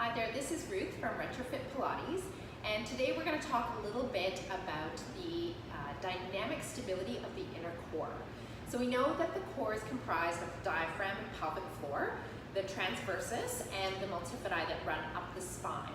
Hi there, this is Ruth from Retrofit Pilates, and today we're going to talk a little bit about the dynamic stability of the inner core. So we know that the core is comprised of the diaphragm and pelvic floor, the transversus, and the multifidi that run up the spine.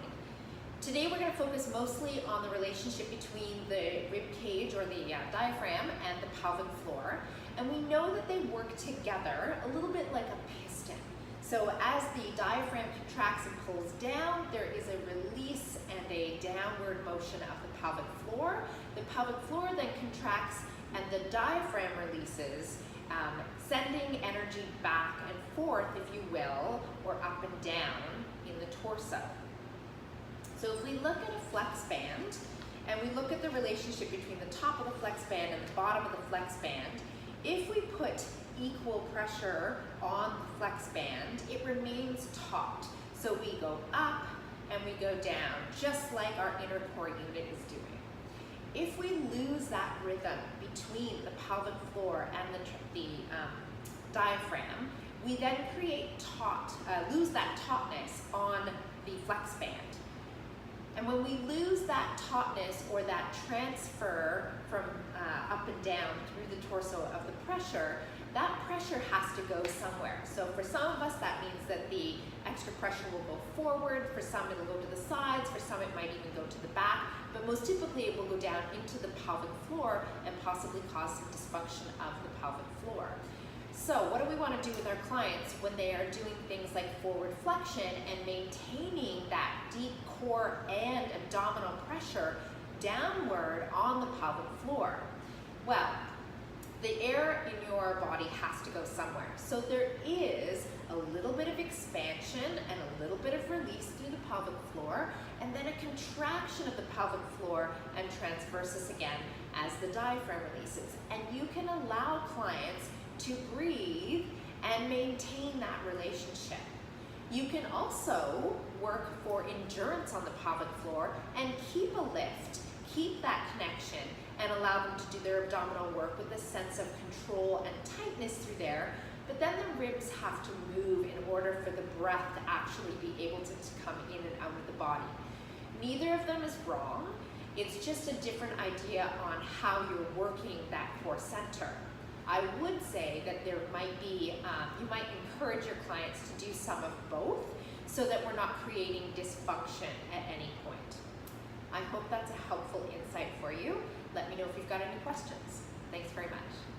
Today we're going to focus mostly on the relationship between the rib cage or the diaphragm and the pelvic floor, and we know that they work together a little bit like a piston. So as the diaphragm contracts and pulls down, there is a release and a downward motion of the pelvic floor. The pelvic floor then contracts and the diaphragm releases, sending energy back and forth, if you will, or up and down in the torso. So if we look at a flex band, and we look at the relationship between the top of the flex band and the bottom of the flex band, if we put equal pressure on the flex band, it remains taut. So we go up and we go down, just like our inner core unit is doing. If we lose that rhythm between the pelvic floor and the diaphragm, we then lose that tautness on the flex band. And when we lose that tautness or that transfer from up and down through the torso of the pressure, that pressure has to go somewhere. So for some of us, that means that the extra pressure will go forward. For some, it'll go to the sides. For some, it might even go to the back. But most typically, it will go down into the pelvic floor and possibly cause some dysfunction of the pelvic floor. So what do we want to do with our clients when they are doing things like forward flexion and maintaining that deep core and abdominal pressure downward on the pelvic floor? Well, the air in your body has to go somewhere. So there is a little bit of expansion and a little bit of release through the pelvic floor, and then a contraction of the pelvic floor and transversus again as the diaphragm releases. And you can allow clients to breathe and maintain that relationship. You can also work for endurance on the pelvic floor and keep a lift, keep that connection, and allow them to do their abdominal work with a sense of control and tightness through there. But then the ribs have to move in order for the breath to actually be able to come in and out of the body. Neither of them is wrong. It's just a different idea on how you're working that core center. I would say that there might be, you might encourage your clients to do some of both so that we're not creating dysfunction at any point. I hope that's a helpful insight for you. Let me know if you've got any questions. Thanks very much.